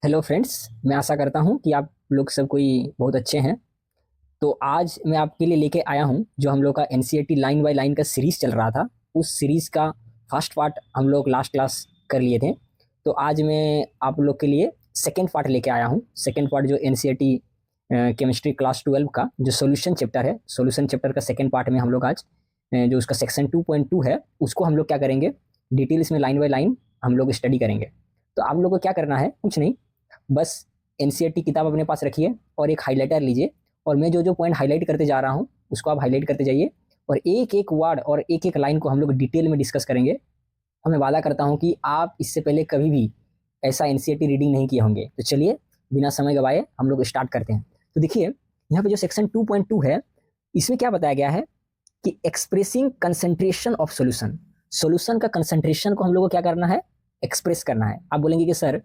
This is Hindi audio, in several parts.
हेलो फ्रेंड्स, मैं आशा करता हूँ कि आप लोग सब कोई बहुत अच्छे हैं। तो आज मैं आपके लिए लेके आया हूँ जो हम लोग का एनसीईआरटी लाइन बाय लाइन का सीरीज चल रहा था। उस सीरीज का फर्स्ट पार्ट हम लोग लास्ट क्लास कर लिए थे। तो आज मैं आप लोग के लिए सेकेंड पार्ट लेके आया हूँ। सेकेंड पार्ट जो एनसीईआरटी केमिस्ट्री क्लास 12 का जो सोल्यूशन चैप्टर है, सोल्यूशन चैप्टर का सेकेंड पार्ट में हम लोग आज जो उसका सेक्शन 2.2 है उसको हम लोग क्या करेंगे, डिटेल्स में लाइन बाय लाइन हम लोग स्टडी करेंगे। तो आप लोग को क्या करना है, कुछ नहीं, बस एनसीईआरटी किताब अपने पास रखिए और एक हाइलाइटर लीजिए और मैं जो जो पॉइंट हाईलाइट करते जा रहा हूँ उसको आप हाईलाइट करते जाइए और एक एक वर्ड और एक एक लाइन को हम लोग डिटेल में डिस्कस करेंगे। और मैं वादा करता हूँ कि आप इससे पहले कभी भी ऐसा एनसीईआरटी रीडिंग नहीं किए होंगे। तो चलिए बिना समय गवाए हम लोग स्टार्ट करते हैं। तो देखिए यहाँ पे जो सेक्शन 2.2 है इसमें क्या बताया गया है कि expressing concentration of solution, solution का कंसेंट्रेशन को हम लोग को क्या करना है, एक्सप्रेस करना है। आप बोलेंगे कि सर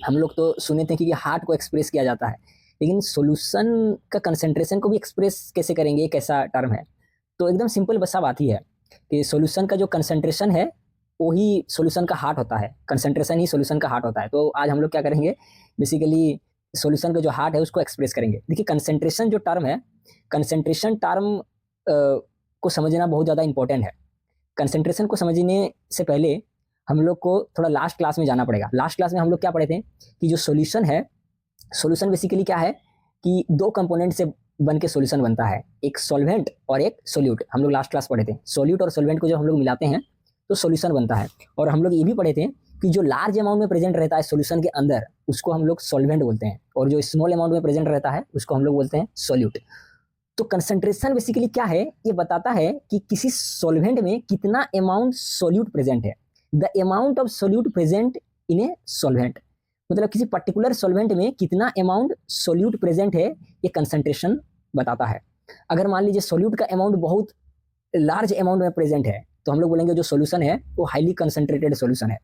हम लोग तो सुने थे कि हार्ट को एक्सप्रेस किया जाता है, लेकिन सॉल्यूशन का कंसेंट्रेशन को भी एक्सप्रेस कैसे करेंगे, एक ऐसा टर्म है। तो एकदम सिंपल बसा बात ही है कि सॉल्यूशन का जो कंसेंट्रेशन है वही सॉल्यूशन का हार्ट होता है, कंसेंट्रेशन ही सॉल्यूशन का हार्ट होता है। तो आज हम लोग क्या करेंगे, बेसिकली सॉल्यूशन का जो हार्ट है उसको एक्सप्रेस करेंगे। देखिए कंसेंट्रेशन जो टर्म है, कंसेंट्रेशन टर्म को समझना बहुत ज़्यादा इंपॉर्टेंट है। कंसेंट्रेशन को समझने से पहले हम लोग को थोड़ा लास्ट क्लास में जाना पड़ेगा। लास्ट क्लास में हम लोग क्या पढ़े थे कि जो सॉल्यूशन है, सॉल्यूशन बेसिकली क्या है कि दो कंपोनेंट से बन के सॉल्यूशन बनता है, एक सॉल्वेंट और एक सोल्यूट। हम लोग लास्ट क्लास पढ़े थे सोल्यूट और सॉल्वेंट को जब हम लोग मिलाते हैं तो सॉल्यूशन बनता है। और हम लोग ये भी पढ़े थे कि जो लार्ज अमाउंट में प्रेजेंट रहता है सॉल्यूशन के अंदर उसको हम लोग सॉल्वेंट बोलते हैं, और जो स्मॉल अमाउंट में प्रेजेंट रहता है उसको हम लोग बोलते हैं सोल्यूट। तो कंसंट्रेशन बेसिकली क्या है, ये बताता है कि किसी सॉल्वेंट में कितना अमाउंट सोल्यूट प्रेजेंट है। The amount of solute present in a solvent, मतलब किसी पर्टिकुलर सॉल्वेंट में कितना अमाउंट सोल्यूट प्रेजेंट है, ये कंसंट्रेशन बताता है। अगर मान लीजिए सोल्यूट का अमाउंट बहुत लार्ज अमाउंट में प्रेजेंट है तो हम लोग बोलेंगे जो सोल्यूशन है वो हाईली कंसंट्रेटेड सोल्यूशन है।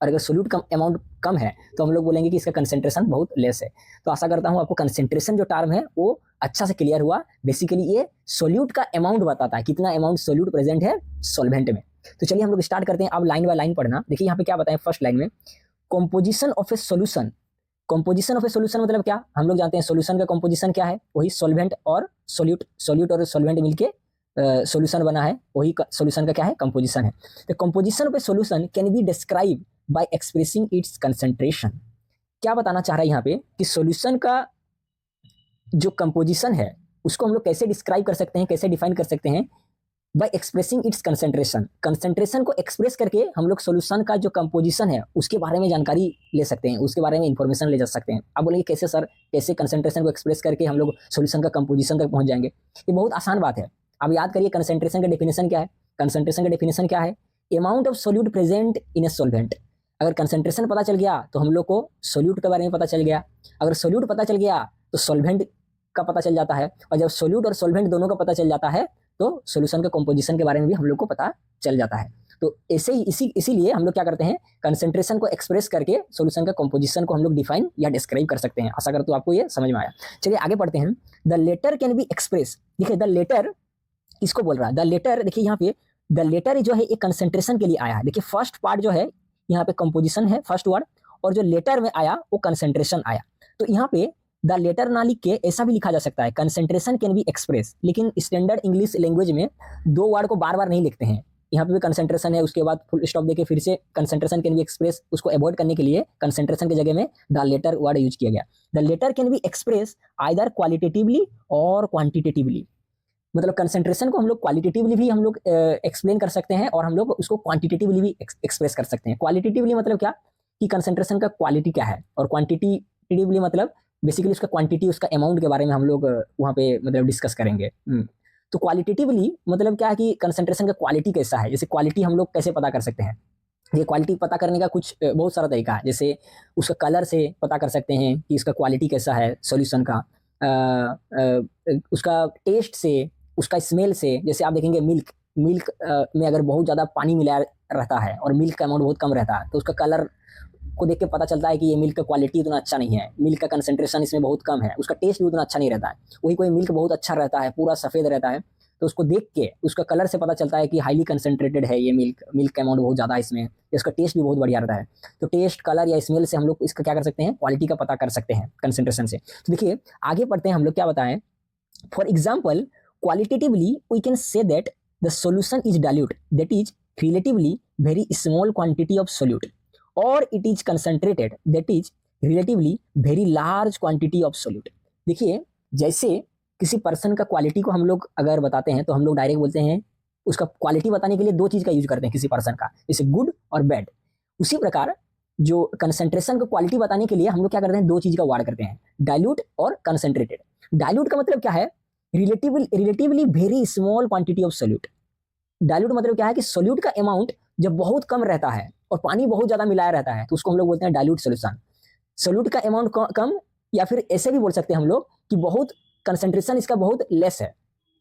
और अगर सोल्यूट का अमाउंट कम है तो हम लोग बोलेंगे कि इसका कंसेंट्रेशन बहुत लेस है। तो आशा करता हूं आपको कंसेंट्रेशन जो टर्म है वो अच्छा से क्लियर हुआ। बेसिकली ये सोल्यूट का अमाउंट बताता है, कितना अमाउंट सोल्यूट प्रेजेंट है सॉल्वेंट में। तो चलिए हम लोग स्टार्ट करते हैं। अब लाइन बाय लाइन पढ़ना। देखिए यहाँ पे क्या बताएं फर्स्ट लाइन में, composition of a solution. Composition of a solution मतलब क्या, हम लोग जानते हैं सोल्यूशन का कॉम्पोजिशन क्या है, वही सॉल्वेंट और सोल्यूट, सोल्यूट और सॉल्वेंट मिलके सोल्यूशन बना है, वही सोल्यूशन का क्या है, कंपोजिशन है। The composition of a solution can be describe by expressing it's concentration. क्या बताना चाह रहा है यहाँ पे कि सॉल्यूशन का जो कंपोजिशन है उसको हम लोग कैसे डिस्क्राइब कर सकते हैं, कैसे डिफाइन कर सकते हैं, bye expressing it's concentration. Concentration को एक्सप्रेस करके हम लोग सॉल्यूशन का जो कंपोजिशन है उसके बारे में जानकारी ले सकते हैं, उसके बारे में इंफॉर्मेशन ले जा सकते हैं। आप बोलेंगे कैसे सर, कैसे कंसंट्रेशन को एक्सप्रेस करके हम लोग सॉल्यूशन का कंपोजिशन तक पहुंच जाएंगे। ये बहुत आसान बात है। आप याद करिए कंसंट्रेशन का डेफिनेशन क्या है। कंसंट्रेशन का डेफिनेशन क्या है, amount of solute present in a solvent. अगर कंसंट्रेशन पता चल गया तो हम लोग को सोल्यूट के बारे में पता चल गया, अगर सोल्यूट पता चल गया तो सॉल्वेंट का पता चल जाता है, और जब सोल्यूट और सॉल्वेंट दोनों का पता चल जाता है तो सॉल्यूशन के कंपोजिशन के बारे में भी हम लोग को पता चल जाता है। तो ऐसे ही इसीलिए हम लोग क्या करते हैं, कंसंट्रेशन को एक्सप्रेस करके सॉल्यूशन का कंपोजिशन को हम लोग डिफाइन या डिस्क्राइब कर सकते हैं। आशा करता हूं आपको ये समझ में आया। चलिए आगे पढ़ते हैं। The letter can be express. देखिए द लेटर इसको बोल रहा है, द लेटर। देखिए यहाँ पे द लेटर जो है एक कंसंट्रेशन के लिए आया है। देखिए फर्स्ट पार्ट जो है यहाँ पे कंपोजिशन है फर्स्ट वर्ड, और जो लेटर में आया वो कंसंट्रेशन आया। तो यहाँ पे द लेटर ना लिख के ऐसा भी लिखा जा सकता है, कंसंट्रेशन कैन बी एक्सप्रेस। लेकिन स्टैंडर्ड इंग्लिश लैंग्वेज में दो वर्ड को बार बार नहीं लिखते हैं। यहाँ पे भी कंसंट्रेशन है, उसके बाद फुल स्टॉप देके फिर से कंसंट्रेशन कैन बी एक्सप्रेस, उसको अवॉइड करने के लिए कंसंट्रेशन की जगह में द लेटर वर्ड यूज किया गया। The letter can be express either qualitatively और क्वांटिटेटिवली। मतलब कंसंट्रेशन को हम लोग क्वालिटेटिवली भी हम लोग एक्सप्लेन कर सकते हैं और हम लोग उसको क्वांटिटेटिवली भी एक्सप्रेस कर सकते हैं। क्वालिटेटिवली मतलब क्या कि कंसंट्रेशन का क्वालिटी क्या है, और क्वांटिटेटिवली मतलब बेसिकली उसका क्वांटिटी, उसका अमाउंट के बारे में हम लोग वहाँ पे मतलब डिस्कस करेंगे। तो क्वालिटेटिवली मतलब क्या है कि कंसंट्रेशन का क्वालिटी कैसा है। जैसे क्वालिटी हम लोग कैसे पता कर सकते हैं, ये क्वालिटी पता करने का कुछ बहुत सारा तरीका है। जैसे उसका कलर से पता कर सकते हैं कि इसका क्वालिटी कैसा है सॉल्यूशन का, उसका टेस्ट से, उसका स्मेल से। जैसे आप देखेंगे मिल्क, मिल्क में अगर बहुत ज़्यादा पानी मिलाया रहता है और मिल्क का अमाउंट बहुत कम रहता है तो उसका कलर को देख के पता चलता है कि ये मिल्क का क्वालिटी उतना अच्छा नहीं है, मिल्क का कंसंट्रेशन इसमें बहुत कम है, उसका टेस्ट भी उतना अच्छा नहीं रहता है। वही कोई मिल्क बहुत अच्छा रहता है, पूरा सफ़ेद रहता है, तो उसको देख के उसका कलर से पता चलता है कि हाईली कंसनट्रेटेड है ये मिल्क का अमाउंट बहुत ज़्यादा है इसमें, इसका टेस्ट भी बहुत बढ़िया रहता है। तो टेस्ट, कलर या स्मेल से हम लोग इसका क्या कर सकते हैं, क्वालिटी का पता कर सकते हैं कंसंट्रेशन से। तो देखिए आगे पढ़ते हैं हम लोग, क्या बताएं। For example, qualitatively we can say that the solution is dilute, that is relatively very small quantity of solute, और it is concentrated, that is relatively very large quantity of solute. देखिए जैसे किसी पर्सन का क्वालिटी को हम लोग अगर बताते हैं तो हम लोग डायरेक्ट बोलते हैं, उसका क्वालिटी बताने के लिए दो चीज का यूज करते हैं किसी पर्सन का, जैसे गुड और बैड। उसी प्रकार जो कंसंट्रेशन को क्वालिटी बताने के लिए हम लोग क्या करते हैं, दो चीज का वार्ड करते हैं, डाइल्यूट और कंसंट्रेटेड। डाइल्यूट का मतलब क्या है, relatively very small quantity of solute. Dilute मतलब क्या है कि सोल्यूट का अमाउंट जब बहुत कम रहता है और पानी बहुत ज्यादा मिलाया रहता है तो उसको हम लोग बोलते हैं डाइल्यूट सोल्यूशन। सोल्यूट का अमाउंट कम, या फिर ऐसे भी बोल सकते हैं हम लोग कि बहुत कंसंट्रेशन इसका बहुत लेस है।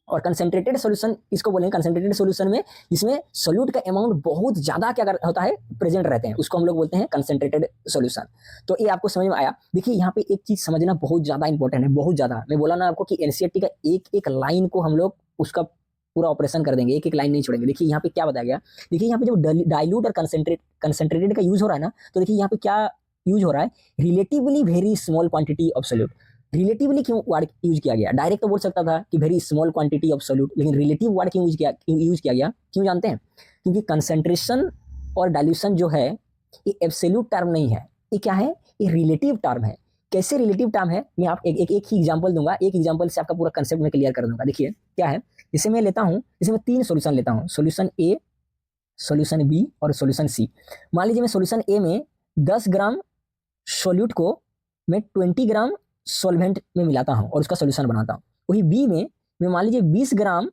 और कंसंट्रेटेड सॉल्यूशन इसको बोलेंगे, कंसंट्रेटेड सॉल्यूशन में इसमें सोल्यूट का अमाउंट बहुत ज्यादा क्या होता है, प्रेजेंट रहते हैं, उसको हम लोग बोलते हैं कंसंट्रेटेड सॉल्यूशन। तो ये आपको समझ में आया। देखिए यहाँ पे एक चीज समझना बहुत ज्यादा इंपॉर्टेंट है, बहुत ज्यादा। मैं बोला ना आपको कि एनसीईआरटी का एक एक लाइन को हम लोग उसका पूरा ऑपरेशन कर देंगे, एक एक लाइन नहीं छोड़ेंगे। देखिए यहाँ पे क्या बताया गया, देखिए यहाँ पे जब डाइल्यूट और कंसंट्रेटेड का यूज हो रहा है ना, तो देखिए यहाँ पे क्या यूज हो रहा है, relatively very small quantity of solute. Relatively क्यों वर्ड यूज किया गया, डायरेक्ट तो बोल सकता था कि very small quantity of solute, लेकिन रिलेटिव वर्ड क्यों यूज किया गया, क्यों जानते हैं? क्योंकि कंसंट्रेशन और डाइल्यूशन जो है ये एब्सोल्यूट टर्म नहीं है, ये क्या है, ये रिलेटिव टर्म है। कैसे रिलेटिव टर्म है, मैं आप एक ही एग्जांपल दूंगा, एक एग्जांपल से आपका पूरा कंसेप्ट में क्लियर कर दूंगा। देखिए क्या है, जैसे मैं लेता हूं, जैसे मैं 3 सॉल्यूशन लेता हूं, सॉल्यूशन ए, सॉल्यूशन बी और सॉल्यूशन सी। मान लीजिए मैं सॉल्यूशन ए में 10 ग्राम सोल्यूट को मैं 20 ग्राम सॉल्वेंट में मिलाता हूं और उसका सॉल्यूशन बनाता हूं। वही बी में मैं मान लीजिए 20 ग्राम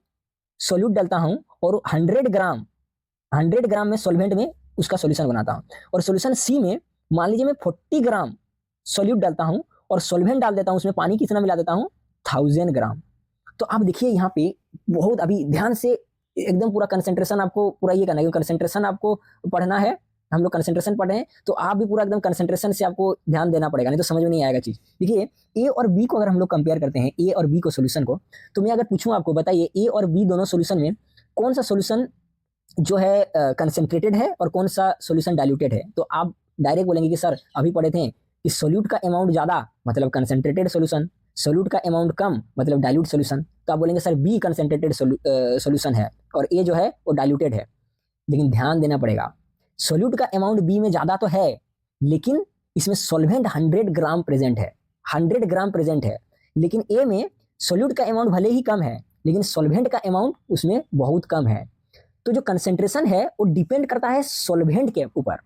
सोल्यूट डालता हूं और 100 ग्राम में सॉल्वेंट में उसका सॉल्यूशन बनाता हूं। और सॉल्यूशन सी में मान लीजिए मैं 40 ग्राम सोल्यूट डालता हूं और सॉल्वेंट डाल देता हूं, उसमें पानी कितना मिला देता हूं, 1000 ग्राम। तो आप देखिए यहाँ पे बहुत, अभी ध्यान से एकदम पूरा कंसंट्रेशन आपको पूरा ये करना है, कंसंट्रेशन आपको पढ़ना है, हम लोग कंसंट्रेशन पढ़ रहे हैं तो आप भी पूरा एकदम कंसंट्रेशन से आपको ध्यान देना पड़ेगा, नहीं तो समझ में नहीं आएगा चीज। देखिए ए और बी को अगर हम लोग कंपेयर करते हैं, ए और बी को सोल्यूशन को, तो मैं अगर पूछूं आपको, बताइए ए और बी दोनों सोल्यूशन में कौन सा सोल्यूशन जो है कंसंट्रेटेड है और कौन सा सोल्यूशन डाइल्यूटेड है, तो आप डायरेक्ट बोलेंगे कि सर अभी पढ़े थे कि सोल्यूट का अमाउंट ज्यादा मतलब कंसंट्रेटेड सोल्यूशन, सोल्यूट का अमाउंट कम मतलब डाइल्यूट सोल्यूशन। तो आप बोलेंगे सर बी कंसंट्रेटेड सोल्यूशन है और ए जो है वो डाइल्यूटेड है। लेकिन ध्यान देना पड़ेगा, सोल्यूट का अमाउंट बी में ज्यादा तो है, लेकिन इसमें सॉल्वेंट 100 ग्राम प्रेजेंट है, 100 ग्राम प्रेजेंट है। लेकिन ए में सोल्यूट का अमाउंट भले ही कम है, लेकिन सॉल्वेंट का अमाउंट उसमें बहुत कम है। तो जो कंसंट्रेशन है वो डिपेंड करता है सॉल्वेंट के ऊपर।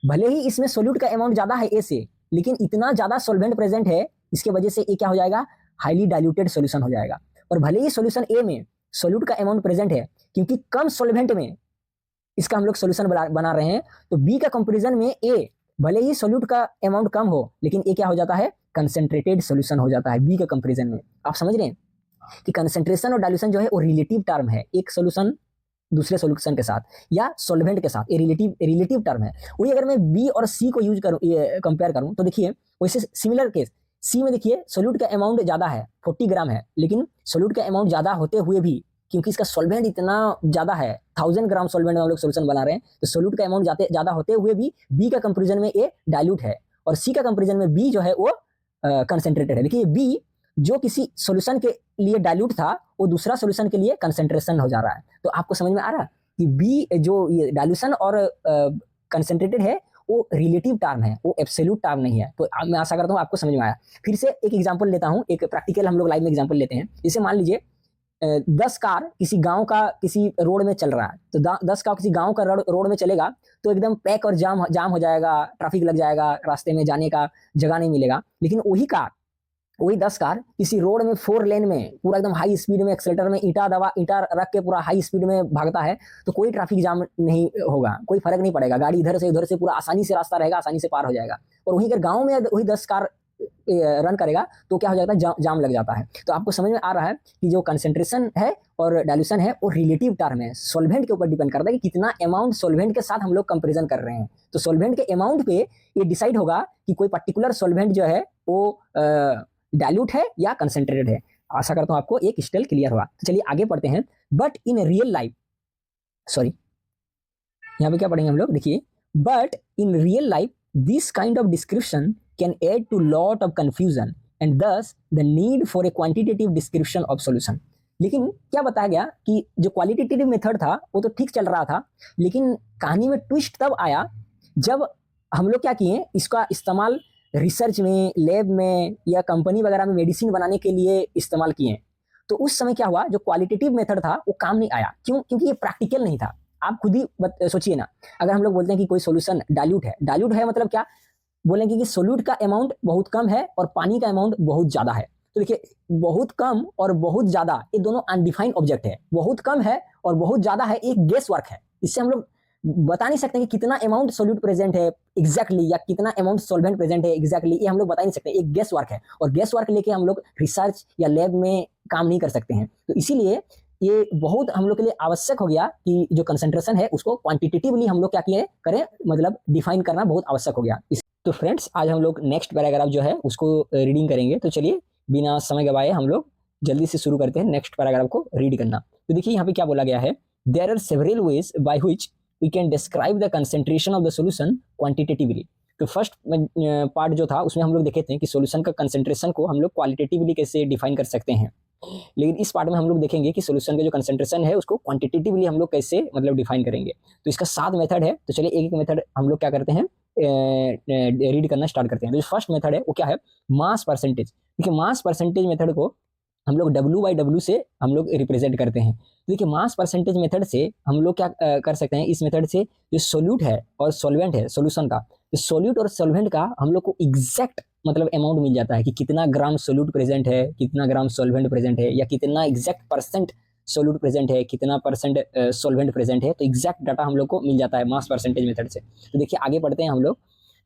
भले ही इसमें सोल्यूट का अमाउंट ज्यादा है ए से, लेकिन इतना ज्यादा सॉल्वेंट प्रेजेंट है, इसके वजह से ए क्या हो जाएगा, हाईली डाइल्यूटेड सॉल्यूशन हो जाएगा। और भले ही सॉल्यूशन ए में सोल्यूट का अमाउंट प्रेजेंट है, क्योंकि कम सॉल्वेंट में इसका हम लोग सॉल्यूशन बना रहे हैं, तो बी का कंपैरिजन में ए भले ही सोल्यूट का अमाउंट कम हो, लेकिन ए क्या हो जाता है, कंसंट्रेटेड सॉल्यूशन हो जाता है बी के कंपैरिजन में। आप समझ रहे हैं कि कंसंट्रेशन और डाइल्यूशन जो है वो रिलेटिव टर्म है, एक सॉल्यूशन दूसरे सॉल्यूशन के साथ या सॉल्वेंट के साथ, ये रिलेटिव टर्म है। वही अगर मैं बी और सी को यूज करूं, कंपेयर करूं, तो देखिए वैसे सिमिलर केस सी में देखिए सोल्यूट का अमाउंट ज्यादा है, 40 ग्राम है, लेकिन सोल्यूट का अमाउंट ज्यादा होते हुए भी क्योंकि इसका सॉल्वेंट इतना ज्यादा है, 1000 ग्राम सॉल्वेंट में हम लोग सोल्यूशन बना रहे हैं, तो सोल्यूट का अमाउंट ज्यादा होते हुए भी बी का कंपैरिजन में ए डाइल्यूट है और सी का कंपैरिजन में बी जो है वो कंसंट्रेटेड है। देखिए बी जो किसी सॉल्यूशन के लिए डाइल्यूट था, वो दूसरा सॉल्यूशन के लिए कंसंट्रेशन हो जा रहा है। तो आपको समझ में आ रहा है कि बी जो ये डाइल्यूशन और कंसंट्रेटेड है वो रिलेटिव टर्म है, वो एब्सोल्यूट टर्म नहीं है। तो मैं आशा करता हूँ आपको समझ में आया। फिर से एक एग्जांपल लेता हूँ, एक प्रैक्टिकल हम लोग लाइव में एग्जांपल लेते हैं। जैसे मान लीजिए 10 कार किसी गांव का किसी रोड में चल रहा है, तो 10 कार किसी गांव का रोड में चलेगा तो एकदम पैक और जाम हो जाएगा, ट्रैफिक लग जाएगा, रास्ते में जाने का जगह नहीं मिलेगा। लेकिन वही 10 कार किसी रोड में 4 लेन में पूरा एकदम हाई स्पीड में एक्सेलेटर में ईंटा रख के पूरा हाई स्पीड में भागता है, तो कोई ट्रैफिक जाम नहीं होगा, कोई फर्क नहीं पड़ेगा, गाड़ी इधर से उधर से पूरा आसानी से रास्ता रहेगा, आसानी से पार हो जाएगा। और वहीं अगर गाँव में वही 10 कार रन करेगा तो क्या हो जाता है, जाम लग जाता है। तो आपको समझ में आ रहा है कि जो कंसंट्रेशन है और डाइल्यूशन है वो रिलेटिव टर्म है, सॉल्वेंट के ऊपर डिपेंड करता है कि कितना अमाउंट सॉल्वेंट के साथ हम लोग कंपैरिजन कर रहे हैं। तो सॉल्वेंट के अमाउंट पे ये डिसाइड होगा कि कोई पर्टिकुलर सॉल्वेंट जो है वो डाइल्यूट है या कंसंट्रेटेड है। आशा करता हूँ आपको ये क्रिस्टल क्लियर हुआ। तो चलिए आगे पढ़ते हैं। But in real life, sorry यहाँ पे क्या पढ़ेंगे हम लोग, देखिए, but in real life this kind of description can add to lot of confusion and thus the need for a quantitative description of solution. लेकिन क्या बताया गया कि जो क्वालिटेटिव मेथड था वो तो ठीक चल रहा था, लेकिन कहानी में ट्विस्ट तब आया जब हम लोग क्या किए, इसका इस्तेमाल रिसर्च में, लैब में या कंपनी वगैरह में मेडिसिन बनाने के लिए इस्तेमाल किए। तो उस समय क्या हुआ, जो क्वालिटेटिव मेथड था वो काम नहीं आया। क्यों? क्योंकि ये प्रैक्टिकल नहीं था। आप खुद ही सोचिए ना, अगर हम लोग बोलते हैं कि कोई सॉल्यूशन डाइल्यूट है मतलब क्या बोलेंगे कि सोल्यूट का अमाउंट बहुत कम है और पानी का अमाउंट बहुत ज्यादा है। तो देखिए, बहुत कम और बहुत ज्यादा ये दोनों अनडिफाइंड ऑब्जेक्ट है। बहुत कम है और बहुत ज्यादा है, एक गेस वर्क है। इससे हम लोग बता नहीं सकते कि कितना अमाउंट सोल्यूट प्रेजेंट है एग्जैक्टली, या कितना अमाउंट सॉल्वेंट प्रेजेंट है एग्जैक्टली, ये हम लोग बता नहीं सकते। एक गेस वर्क है, और गेस वर्क लेके हम लोग रिसर्च या लैब में काम नहीं कर सकते हैं। तो इसीलिए ये बहुत हम लोग के लिए आवश्यक हो गया कि जो कंसंट्रेशन है उसको क्वांटिटेटिवली हम लोग क्या किए करें, मतलब डिफाइन करना बहुत आवश्यक हो गया। तो फ्रेंड्स, आज हम लोग नेक्स्ट पैराग्राफ जो है उसको रीडिंग करेंगे। तो चलिए बिना समय गवाए हम लोग जल्दी से शुरू करते हैं नेक्स्ट पैराग्राफ को रीड करना। तो देखिए यहाँ पे क्या बोला गया है, there are several ways by which we can describe the concentration of the solution quantitatively. तो फर्स्ट पार्ट जो था उसमें हम लोग देखे थे कि सॉल्यूशन का कंसंट्रेशन को हम लोग क्वालिटेटिवली कैसे डिफाइन कर सकते हैं। लेकिन इस पार्ट में हम लोग देखेंगे कि सॉल्यूशन का जो कंसंट्रेशन है उसको क्वांटिटेटिवली हम लोग कैसे मतलब डिफाइन करेंगे। तो इसका 7 मेथड है। तो चलिए एक एक मेथड हम लोग क्या करते हैं, रीड करना स्टार्ट करते हैं। तो जो फर्स्ट मेथड है वो क्या है, मास परसेंटेज। देखिए, मास परसेंटेज मेथड को हम लोग W/W से हम लोग रिप्रेजेंट करते हैं। देखिए, मास परसेंटेज मेथड से हम लोग क्या कर सकते हैं, इस मेथड से जो सोल्यूट है और सॉल्वेंट है सॉल्यूशन का, तो सोल्यूट और सॉल्वेंट का हम लोग को एग्जैक्ट मतलब अमाउंट मिल जाता है कि कितना ग्राम सोल्यूट प्रेजेंट है, कितना ग्राम सॉल्वेंट प्रेजेंट है, या कितना एग्जैक्ट परसेंट सोल्यूट प्रेजेंट है, कितना परसेंट सॉल्वेंट प्रेजेंट है। तो एग्जैक्ट डाटा हम लोग को मिल जाता है मास परसेंटेज मेथड से। तो देखिए आगे बढ़ते हैं हम लोग।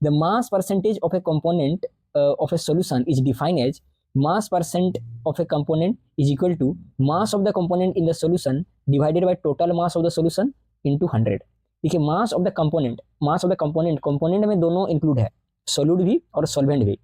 The mass percentage of a component of a solution is defined as mass percent of a component is equal to mass of the component in the solution divided by total mass of the solution into 100। देखिए, mass of the component में दोनों इंक्लूड है, सोल्यूट भी और सॉल्वेंट भी।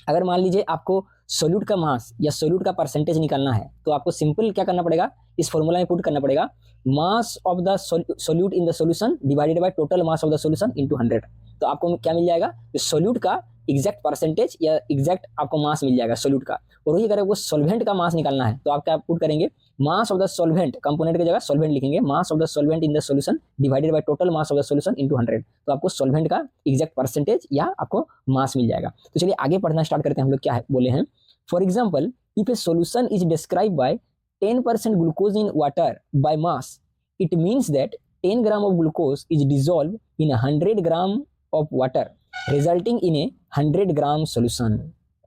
अगर मान लीजिए आपको सोल्यूट का मास या सोल्यूट का परसेंटेज निकालना है, तो आपको सिंपल क्या करना पड़ेगा, इस फॉर्मूला में पुट करना पड़ेगा, mass of the solute in the solution divided by total mass of the solution into 100। तो आपको क्या मिल जाएगा, सोल्यूट का एग्जैक्ट परसेंटेज या एग्जैक्ट आपको मास मिल जाएगा सोल्यूट का। और वही अगर आपको सॉल्वेंट का मास निकालना है तो आप क्या पुट करेंगे, mass of the solvent, component की जगह सॉल्वेंट लिखेंगे, mass of the solvent in the solution divided by total mass of the solution into 100। तो आपको सॉल्वेंट का एग्जैक्ट परसेंटेज या आपको मास मिल जाएगा। तो चलिए आगे पढ़ना स्टार्ट करते हैं। हम लोग क्या है बोले हैं, for example if A solution is describe by 10% glucose in water by mass, it means that 10 gram of glucose is dissolve in 100 gram of water resulting in A 100 gram solution.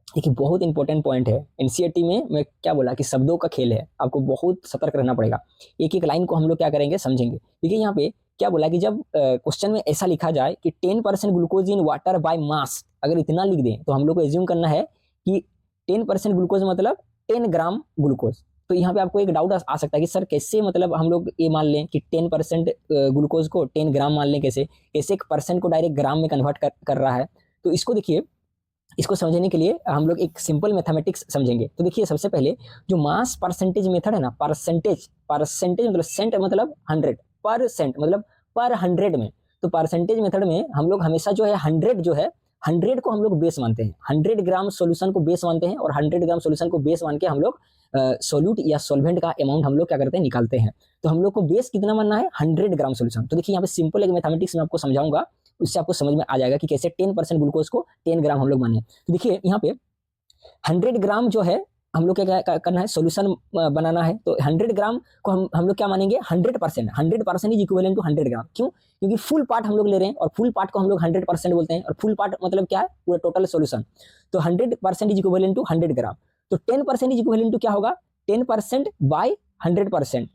देखिए, बहुत इंपॉर्टेंट पॉइंट है। एनसीईआरटी में मैं क्या बोला कि शब्दों का खेल है, आपको बहुत सतर्क रहना पड़ेगा। एक एक लाइन को हम लोग क्या करेंगे समझेंगे। देखिए यहाँ पे क्या बोला कि जब क्वेश्चन में ऐसा लिखा जाए कि 10% glucose in water by mass, अगर इतना लिख दें तो हम लोग को एज्यूम करना है कि 10% ग्लूकोज मतलब 10 ग्राम ग्लूकोज। तो यहाँ पे आपको एक डाउट आ सकता है कि सर कैसे मतलब हम लोग ये मान लें कि 10% ग्लूकोज को 10 ग्राम मान लें, कैसे एक परसेंट को डायरेक्ट ग्राम में कन्वर्ट कर रहा है। तो इसको देखिए, इसको समझने के लिए हम लोग एक सिंपल मैथमेटिक्स समझेंगे। तो देखिए सबसे पहले जो मास परसेंटेज मेथड है ना, परसेंटेज मतलब सेंट मतलब 100% मतलब पर 100 में। तो परसेंटेज मेथड में हम लोग हमेशा जो है 100 जो है 100 को हम लोग बेस मानते हैं, 100 ग्राम सॉल्यूशन को बेस मानते हैं, और 100 ग्राम सॉल्यूशन को बेस मान के हम लोग सोल्यूट या सॉल्वेंट का अमाउंट हम लोग क्या करते हैं, निकालते हैं। तो हम लोग को बेस कितना मानना है, 100 ग्राम सॉल्यूशन। तो देखिए यहाँ पे सिंपल एक मैथमेटिक्स में आपको समझाऊंगा, उससे आपको समझ में आ जाएगा कि कैसे 10% ग्लूकोज को 10 ग्राम हम लोग माने। तो देखिए यहाँ पे 100 ग्राम जो है हम लोग क्या करना है, सॉल्यूशन बनाना है। तो 100 ग्राम को हम लोग क्या मानेंगे, 100% इज इक्विवेलेंट टू 100 ग्राम। क्यों? क्योंकि फुल पार्ट हम लोग ले रहे हैं और फुल पार्ट को हम लोग 100% बोलते हैं, और फुल पार्ट मतलब क्या है, पूरा टोटल सॉल्यूशन। तो 100% इज इक्विवेलेंट टू 100 ग्राम। तो 10% इज इक्विवेलेंट टू क्या होगा, 10% बाय 100%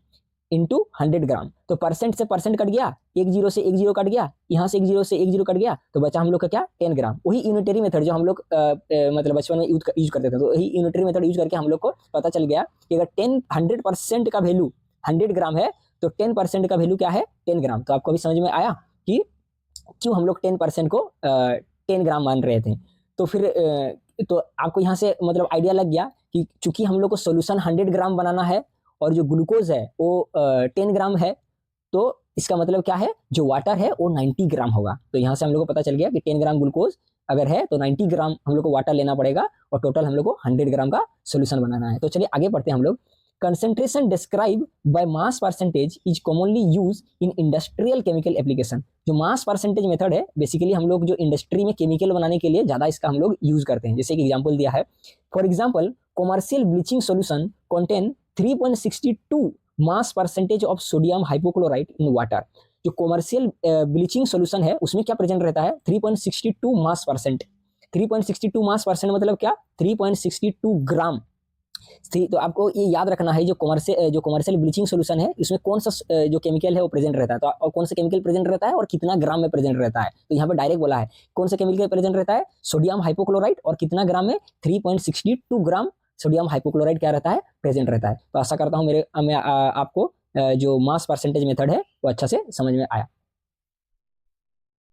इंटू 100 ग्राम। तो परसेंट से परसेंट कट गया, एक जीरो से एक जीरो कट गया, यहाँ से एक जीरो से एक जीरो कट गया, तो बचा हम लोग का क्या, 10 ग्राम। वही यूनिटरी मेथड जो हम लोग मतलब बचपन में यूज करते थे। तो वही यूनिटरी मेथड यूज करके हम लोग को पता चल गया कि अगर 100% का वैल्यू 100 ग्राम है तो 10% का वैल्यू क्या है, 10 ग्राम। तो आपको अभी समझ में आया कि क्यों हम लोग 10% को 10 ग्राम मान रहे थे। तो फिर तो आपको यहाँ से मतलब आइडिया लग गया कि चूंकि हम लोग को सोल्यूशन 100 ग्राम बनाना है और जो ग्लूकोज है वो 10 ग्राम है, तो इसका मतलब क्या है, जो वाटर है वो 90 ग्राम होगा। तो यहाँ से हम लोग को पता चल गया कि 10 ग्राम ग्लूकोज अगर है तो 90 ग्राम हम लोग को वाटर लेना पड़ेगा और टोटल हम लोग को 100 ग्राम का सोल्यूशन बनाना है। तो चलिए आगे बढ़ते हैं हम लोग। Concentration describe by mass percentage is commonly use in industrial chemical application. जो मास परसेंटेज मेथड है बेसिकली हम लोग जो इंडस्ट्री में केमिकल बनाने के लिए ज्यादा इसका हम लोग यूज करते हैं। जैसे कि एग्जांपल दिया है, for example commercial bleaching solution contain 3.62 mass percentage of sodium hypochlorite in water. जो कॉमर्शियल ब्लीचिंग सॉल्यूशन है उसमें क्या प्रेजेंट रहता है, 3.62 मास परसेंट। 3.62 मास परसेंट मतलब क्या, 3.62 ग्राम। तो आपको ये याद रखना है जो कॉमर्शियल ब्लीचिंग सॉल्यूशन है इसमें कौन सा जो केमिकल है वो प्रेजेंट रहता है, तो और कौन सा केमिकल प्रेजेंट रहता है और कितना ग्राम में प्रेजेंट रहता है। तो यहाँ पे डायरेक्ट बोला है कौन सा केमिकल प्रेजेंट रहता है, सोडियम हाइपोक्लोराइट, और कितना ग्राम में, 3.62 ग्राम सोडियम हाइपोक्लोराइट क्या रहता है, प्रेजेंट रहता है। तो आशा करता हूँ मैं आपको जो मास परसेंटेज मेथड है वो अच्छा से समझ में आया।